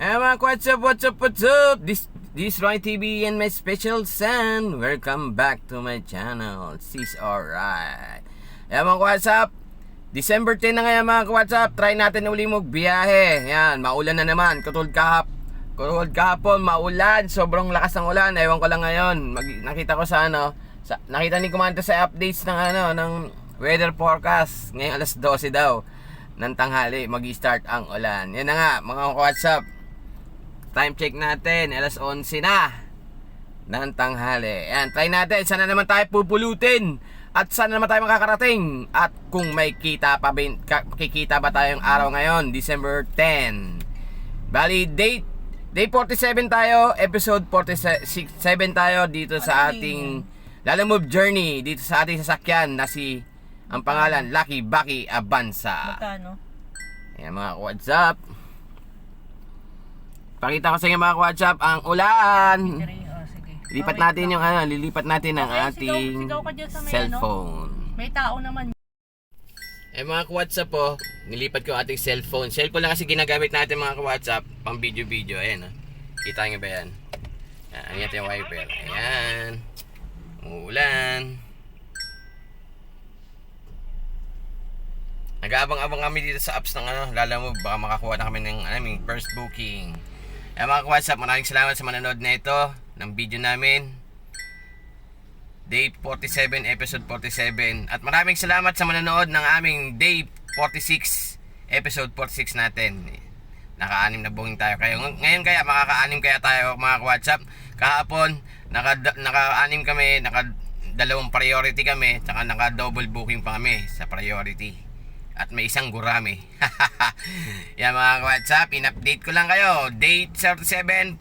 What's up? This Roy TV and my special son. Welcome back to my channel. Sis alright. What's up? December 10 na ngayon mga ka-WhatsApp. Try natin uli magbiyahe. Yan, maulan na naman. Katulad kahapon, maulan. Sobrang lakas ng ulan. Ewan ko lang ngayon. Nakita ko sa nakita ni Kumanta sa updates ng weather forecast. Ngayon alas 12 daw ng tanghali mag-start ang ulan. Yan na nga mga ka-WhatsApp. Time check natin, alas 11 na ng tanghali. Yan, try natin. Sana naman tayo pupulutin. At sana naman tayo makakarating. At kung may kikita ba tayong araw ngayon, December 10. Bali, day 47 tayo, episode 47 tayo dito sa ating Lalamove Journey. Dito sa ating sasakyan na ang pangalan, Lucky Bucky Avanza. Magkano? Yan mga WhatsApp. Pakita ko sa inyo mga WhatsApp ang ulan. Lilipat natin yung lilipat natin ang ating sigaw ka dyan sa may cellphone. May tao naman. Mga ka-WhatsApp po, nilipat ko ating cellphone. Cellphone lang kasi ginagamit natin mga ka-WhatsApp pang video-video. Ayan kita nyo ba yan? Ayan yung wiper. Ayan. Umuulan. Nag-aabang-abang kami dito sa apps ng Lalamove. Baka makakuha na kami ng aming first booking. Mga ka-WhatsApp, maraming salamat sa manonood na ito ng video namin, Day 47, Episode 47. At maraming salamat sa manonood ng aming Day 46, Episode 46 natin. Naka-anim na booking tayo. Ngayon kaya, makaka-anim kaya tayo mga ka-WhatsApp. Kahapon, naka-anim kami, naka-dalawang priority kami, tsaka naka-double booking pa kami sa priority. At may isang gurami. Yan mga WhatsApp, in-update ko lang kayo. Date 37,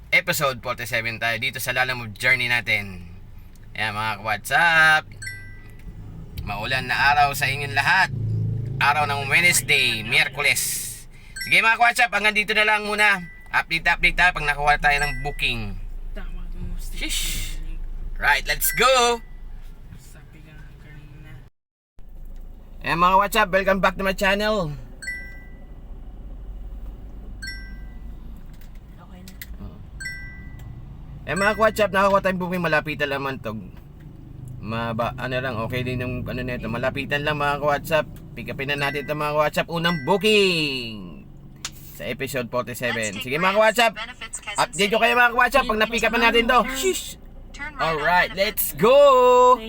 episode 47 tayo dito sa Lalamove Journey natin. Yan mga WhatsApp, maulan na araw sa inyong lahat. Araw ng Wednesday, Miyerkules. Sige mga WhatsApp, hanggang dito na lang muna. Update tayo pag nakuha tayo ng booking. Shish. Right, let's go. Mga WhatsApp, welcome back to my channel. Okay na. Mga WhatsApp, nakakuha tayong booking, malapitan naman to. Okay din yung nito, malapitan lang mga WhatsApp. Pick upin na natin ito mga WhatsApp, unang booking sa episode 47. Sige mga WhatsApp, update ko kayo mga WhatsApp pag na-pick up na natin to. Shish. Alright, let's go.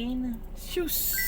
Shus.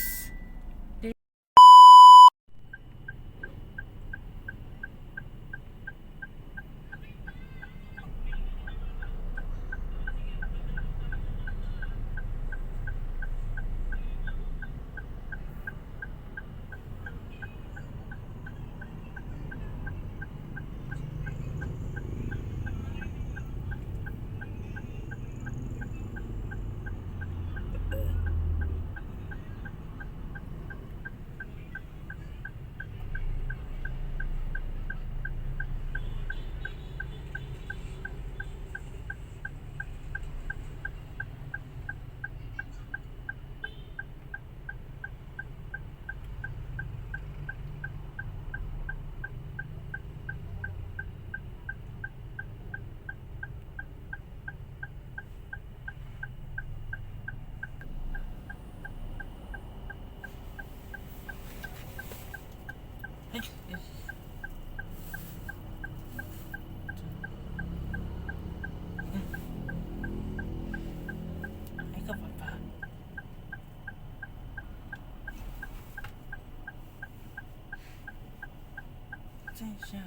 Siya.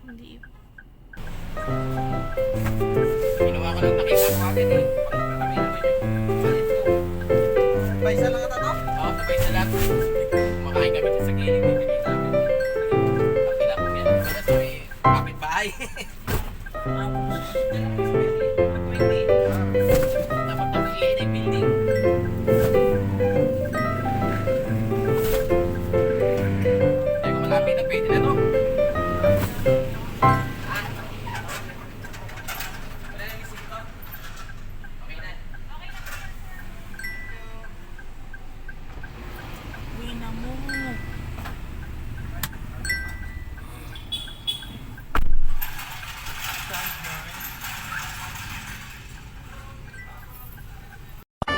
Hindi. Ginawa ko lang nakita ko agad Sabay sa lang ata to? Oo, sabay sa lang. Kumakain kami sa gilid. Nakita kami. Nakila ko yan. Kasi sa may kapitbahay. Dapat kami iinay building. Kaya kung malapit na pwede na to.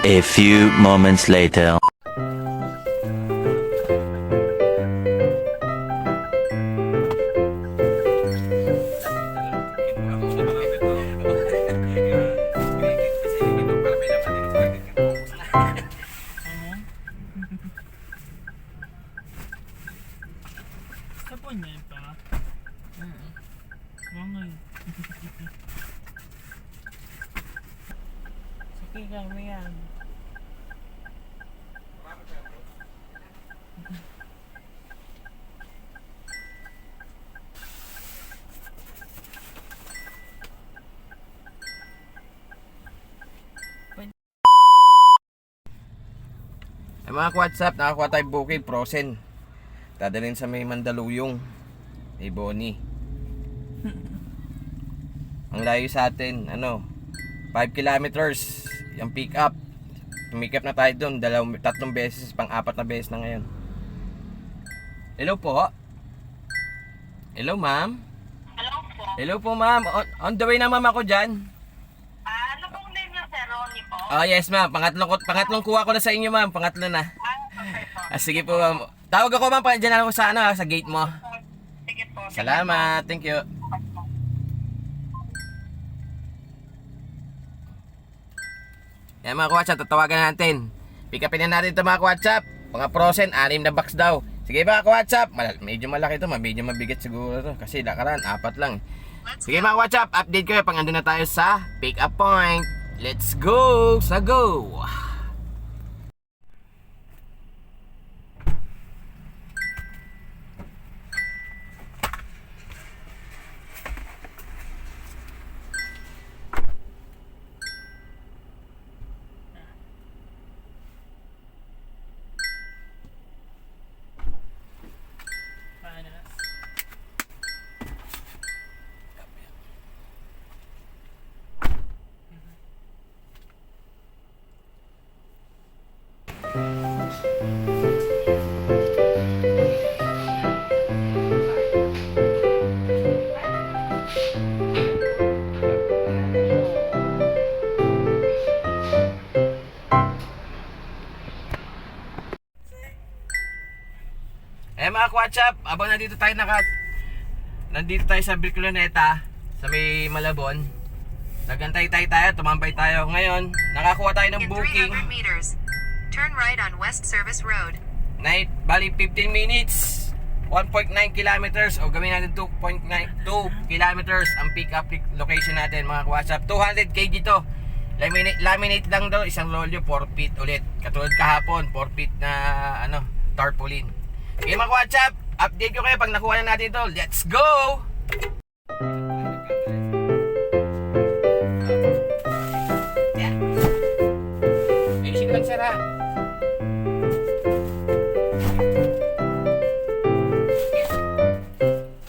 A few moments later. Sa po niya pa? Mangay. Sige kami yan. Ay mga WhatsApp, nakakuha tayo booking Frozen. Dadalhin sa may Mandaluyong. Hey Bonnie. Ang layo sa atin, 5 kilometers. Yung pick up. Pick up na tayo doon, 3 beses, pang-4 na beses na ngayon. Hello po. Hello ma'am. Hello po. Hello po ma'am. On the way na ma'am ako dyan. Ano pong name niyo, Sir Ronnie po? Oh yes ma'am, pangatlong kuha ko na sa inyo ma'am, pangatlo na. Okay po. Sige po ma'am. Tawag ako ma'am, dyan ako sa sa gate mo. Sige po. Salamat, thank you. Yan mga WhatsApp, tatawagan natin. Pick upin na natin ito mga WhatsApp. Mga Frozen, 6 na box daw. Sige mga WhatsApp, medyo malaki ito, medyo mabigat siguro ito. Kasi lakaran, 4 lang. Sige mga WhatsApp, update ko pag andun na tayo sa pick up point. Let's go! Sa go! Paano? Mga WhatsApp, abang nandito tayo sa Bicoloneta, sa may Malabon. Nagantay tayo, tumambay tayo. Ngayon, nakakuha tayo ng In booking. 300 meters, turn right on West Service Road. Bali 15 minutes, 1.9 kilometers, o gawin natin 2 kilometers ang pick up location natin mga WhatsApp. 200 kg to. Laminate lang daw, isang rolyo, 4 feet ulit. Katulad kahapon, 4 feet na tarpaulin. Okay mga WhatsApp, update ko kayo pag nakuha na natin ito. Let's go! Yeah. Ayusin ko lang sir ha.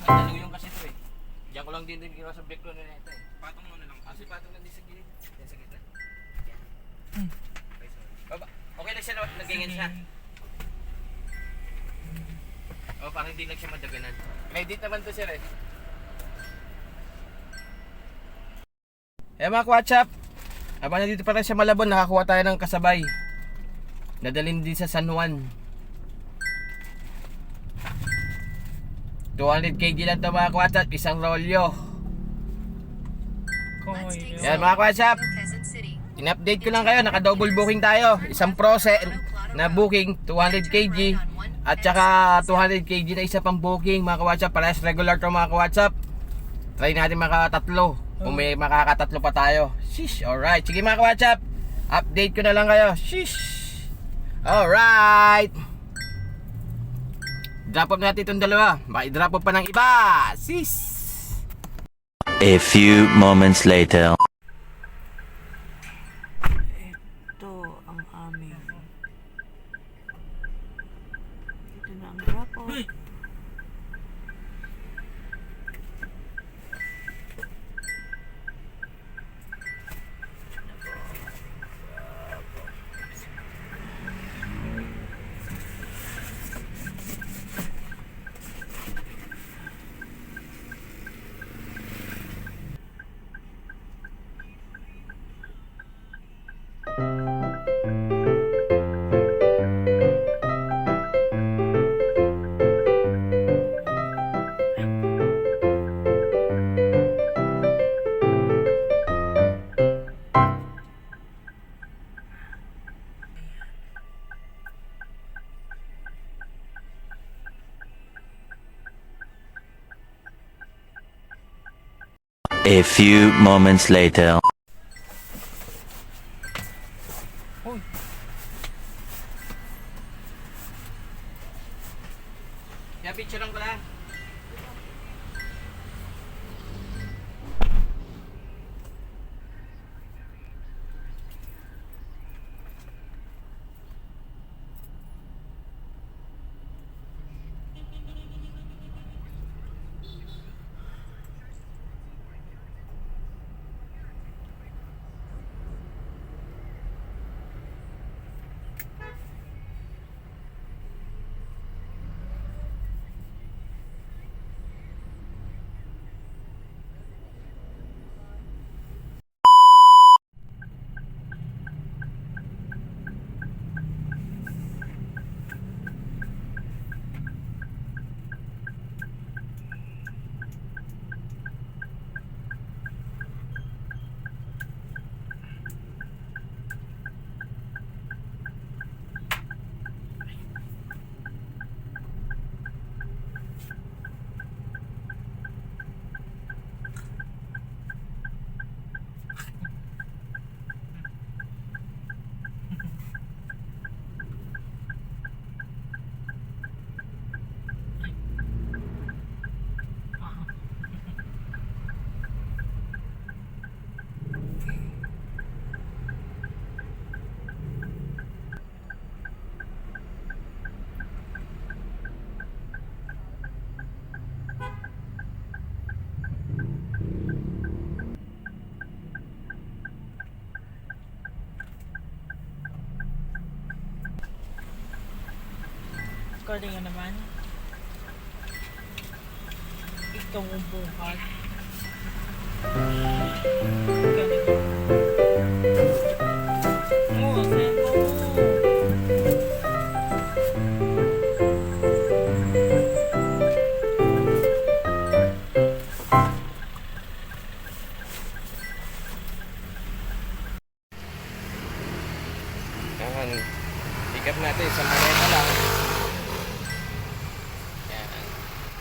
Mandaluyong kasi ito eh. Diyan ko lang din ginawa sa background na ito eh. Patong mo na lang. Kasi patong lang din sa gilid. Yan sa gitna. Yan. Baba. Okay lang siya, nagingin siya. O, parang hindi lang siya madaganan. May edit naman to sir eh. Mga WhatsApp, habang nandito pa rin sa Malabon, nakakuha tayo ng kasabay. Nadalhin din sa San Juan. 200 kg lang ito mga WhatsApp, isang rolyo. Let's take Yan mga WhatsApp, Quezon City. in-update ko lang kayo, naka-double booking tayo. Isang Frozen na booking, 200 kg. At saka 200 kg na isa pang booking mga WhatsApp. Parehas regular to mga WhatsApp. Try natin makatatlo. Kung may makakatatlo pa tayo. Shish, alright. Sige mga WhatsApp, update ko na lang kayo. Shish. Alright. Drop off natin itong dalawa. Baka i-drop off pa ng iba. Sis. A few moments later. Ito ang aming. Ito na ang drop-off. A few moments later. Kaya picture lang ko lang. Recording nga naman. Ikaw ang buhat. Ganito. Oo, send mo. Yan. Pick up natin sa Maleta lang. Yan.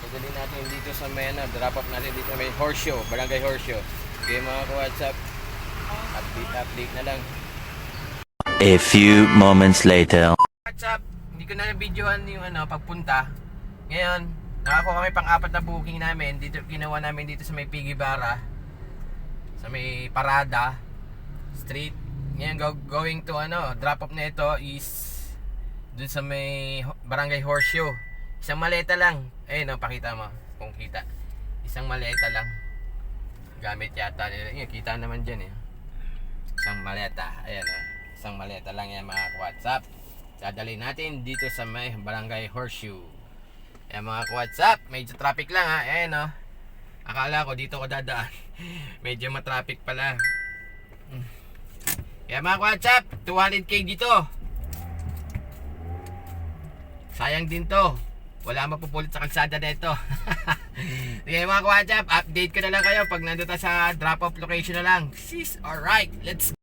Padali natin dito sa Mena. Drop off natin dito may Horseshoe. Barangay Horseshoe. Okay mga ka-WhatsApp. Update na lang. A few moments later. WhatsApp. Hindi ko na na-videoan yung pagpunta. Ngayon, nakakuha kami pang-apat na booking namin. Dito, ginawa namin dito sa may Pigibara. Sa may Parada Street. Ngayon, going to drop off na ito is dun sa may Barangay Horseshoe. Isang maleta lang. Ayun, pakita mo kung kita. Isang maleta lang. Gamit yata nila. Yan, kita naman dyan eh. Isang maleta. Ayan isang maleta lang yan mga WhatsApp. Dadali natin dito sa may Barangay Horseshoe. Ayan mga WhatsApp. Medyo traffic lang ha. Ayan akala ko dito ko dadaan. Medyo matraffic pala. Kaya mga WhatsApp, 200k dito. Sayang din to. Wala mapupulot sa kalsada na ito. Kaya mga WhatsApp, update ko na lang kayo pag nandito sa drop-off location na lang. Sis, alright, let's go.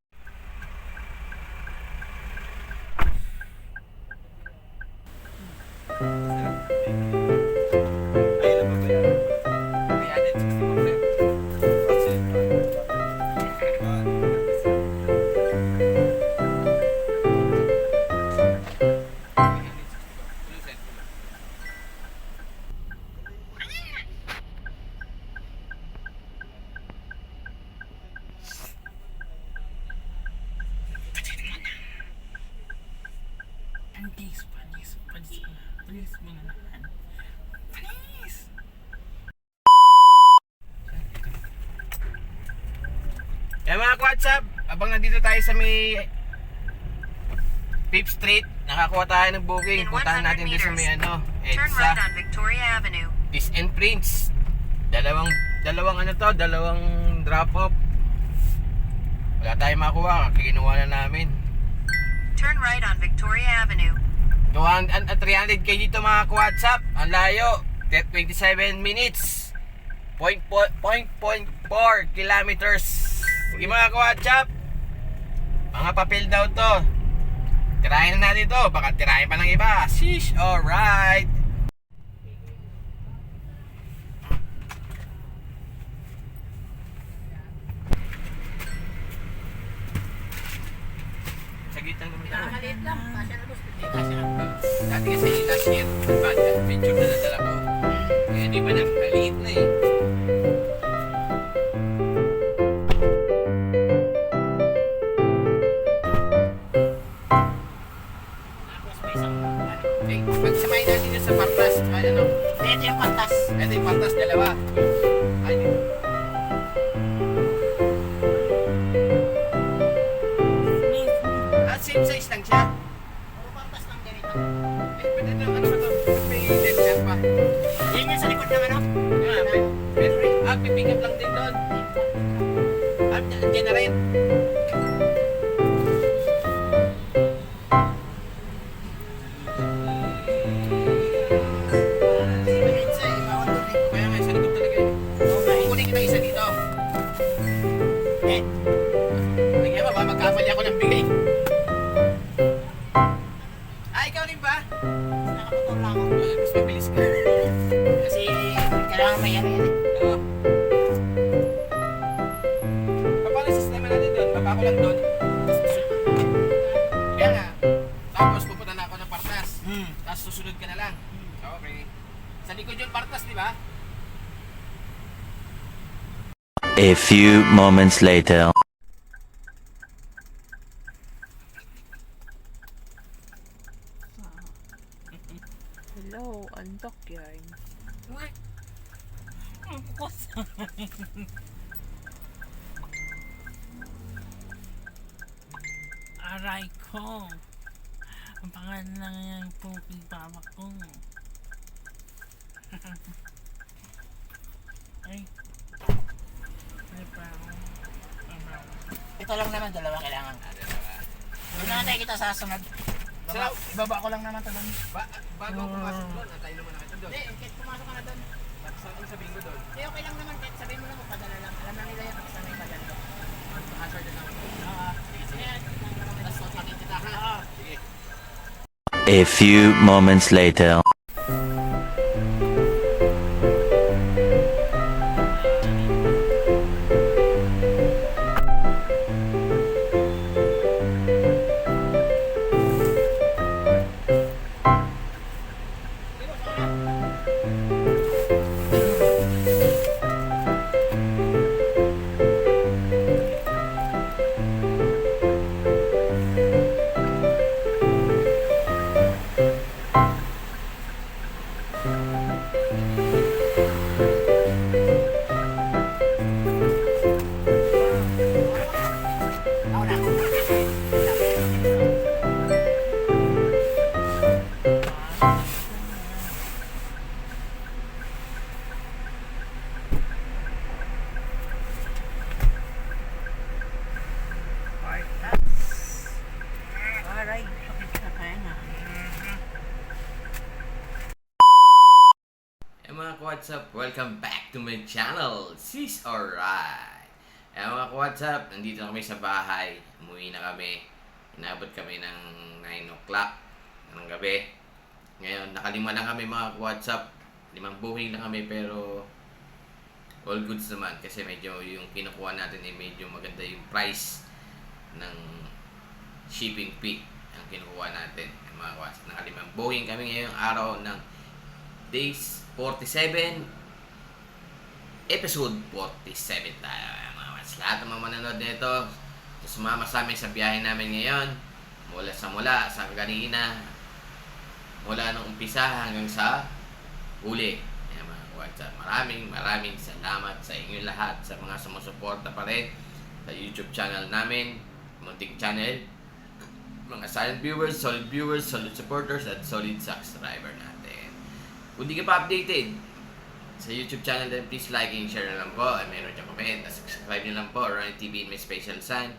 Please mga naman. Please! Kaya mga WhatsApp, abang nandito tayo sa may 5th Street, nakakuha tayo ng booking. In Puntahan 100 natin dito sa may Turn EDSA, right on Victoria Avenue. This and Prince. Dalawang drop off. Wala tayong makuha, kinuha na namin. Turn right on Victoria Avenue. 300k dito mga WhatsApp. Ang layo, 27 minutes. 0.4 kilometers. Sige mga WhatsApp, mga papel daw to. Tirahin na natin to, baka tirahin pa ng iba. Sheesh, alright. Maliit lang. Kasya na gusto. Hindi Kasi dati kasi last year, adventure na nadala ko. Kaya di ba nakaliit na eh. Tapos may isang Okay, pagsamahin natin yun sa partas. Ano? Ito yung pantas. Ito yung partas, dalawa. Ay, same size lang siya. Puro pantas ng ganito. Pwede na, ano ba to? May letter pa. Yan yung sa likod ng ano? Pipick up lang din doon. Diyan na rin. Pizza eh. Bawal doon eh. Kaya nga, sa likod talaga yun. Okay. Kunin kita isa dito. Eh. Lagyan mo, ba magkamali ako ng bigay. Ikaw rin ba? Nakamotor lang ako. Mas mabilis ka. Kasi kailangan may ano yan eh. Oo. Paano yung sistema natin doon? Baba ko lang doon. Kaya nga. Tapos pupunta na ako ng partas. Tapos susunod ka na lang. Okay. Sa likod yung partas, di ba? A few moments later. Hello, antok yan. What? Ang bukos. Aray ko. Ang pangalan lang yung puping pama ko. Ay. Ay pa ako. Ito lang naman, dalawa kailangan. Doon na tayo kita sa sunod. Sa- Ibaba ko lang naman ito doon. Bago ako pumasok doon, antayin naman ako doon. Hindi, kahit pumasok ka na doon. Ang sabihin ko doon. Hindi, okay lang naman. Kahit sabihin mo lang padala lang. Alam na nila yung pakisama yung padala. Hazard na ako. Sige, Tapos magpapakita kita ha. Sige. A few moments later. Ako na. Alright. Kaya na. Mga ka-WhatsApp, welcome back to my channel. Sis alright. Mga ka-WhatsApp, nandito na kami sa bahay. Umuwi na kami. Inabot kami ng 9 o'clock ng gabi. Ngayon, nakalima lang kami mga ka-WhatsApp. 5 booking lang kami pero all goods naman kasi medyo yung kinukuha natin ay medyo maganda yung price ng shipping fee ang kinukuha natin. Mga ka-WhatsApp, nakalimang booking kami ngayong araw ng days 47 episode 47 tayo mga mas lahat ng mga manonood nito sumama sa amin sa biyahe namin ngayon mula sa kanina mula nung umpisa hanggang sa huli. Ayan, mga WhatsApp, maraming salamat sa inyo lahat sa mga sumusuporta pa rin sa YouTube channel namin, munting channel, mga silent viewers, solid supporters at solid subscriber natin. Kung di ka pa updated sa YouTube channel din, please like and share na lang po. At meron dyan comment. At subscribe nyo lang po. Ronnie TV in my special sign.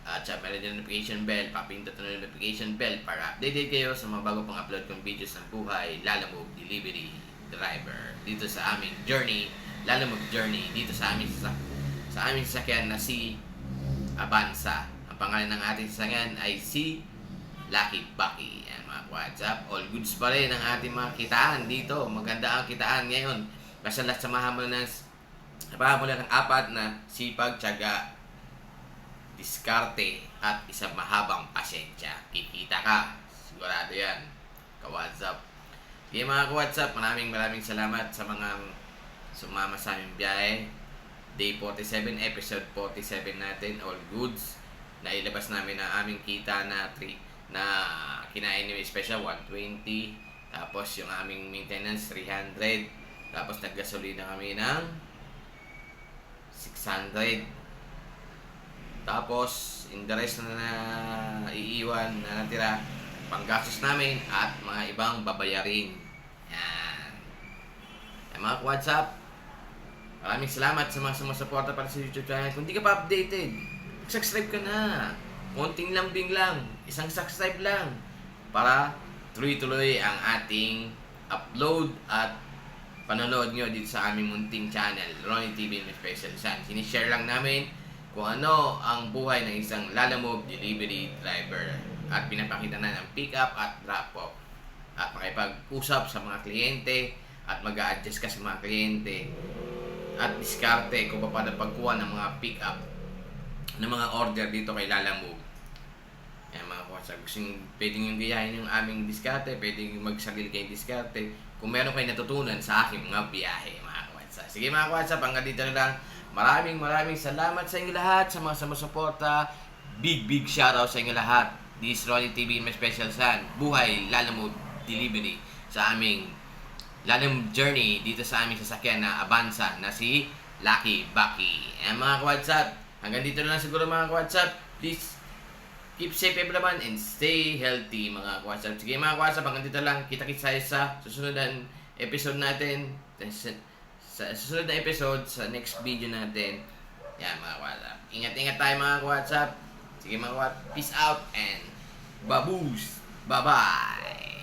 At meron din notification bell. Papindot na notification bell para updated kayo sa mga bago pang upload kong videos ng buhay. Lalamove Delivery Driver. Dito sa aming journey. Lalamove Journey. Dito sa aming sasakyan na si Avanza. Ang pangalan ng ating sasakyan ay si Lucky Bucky. Yan mga WhatsApp. All goods pa rin ang ating mga kitaan dito. Maganda ang kitaan ngayon. Basta samahan mo lang ng apat na sipag, tiyaga, diskarte, at isang mahabang pasensya. Kikita ka. Sigurado yan. Ka-WhatsApp. Sige mga ka-WhatsApp, maraming salamat sa mga sumama sa aming biyahe. Day 47, episode 47 natin, all goods. Nailabas namin ang aming kita na kinain ni Special 120. Tapos yung aming maintenance 300. Tapos naggasolina kami ng 600. Tapos in the rest na iiwan na natira, panggastos namin at mga ibang babayarin. Yan. Yan mga WhatsApp. Maraming salamat sa mga sumusuporta para sa YouTube channel. Kung di ka pa updated, subscribe ka na. Konting lambing lang. Isang subscribe lang. Para tuloy-tuloy ang ating upload at panonood nyo dito sa aming munting channel, Ronnie TV with Special Sun. Sinishare lang namin kung ano ang buhay ng isang Lalamove delivery driver. At pinapakita na ng pick up at drop off. At makipag-usap sa mga kliyente at mag-a-adjust ka sa mga kliyente. At diskarte kung paano pagkuha ng mga pick up ng mga order dito kay Lalamove. Yan mga WhatsApp, pwede nyo gayahin yung aming diskarte, pwede nyo magsagil kayo diskarte kung meron kayo natutunan sa aking mga biyahe mga WhatsApp. Sige mga WhatsApp, hanggang dito na lang. Maraming salamat sa inyo lahat, sa mga sumusuporta. Big shoutout sa inyo lahat. This is Ronnie TV, my Special Sun. Buhay Lalamove Delivery sa aming Lalamove journey dito sa aming sasakyan na Avanza na si Lucky Bucky. Ayan mga WhatsApp, hanggang dito na lang siguro mga WhatsApp. Please keep safe everyone and stay healthy mga WhatsApp. Sige mga WhatsApp, hanggang dito lang. Kita-kits tayo sa susunod na episode natin. Sa susunod na episode, sa next video natin. Yan mga WhatsApp. Ingat tayo mga WhatsApp. Sige mga WhatsApp. Peace out and baboos. Bye-bye.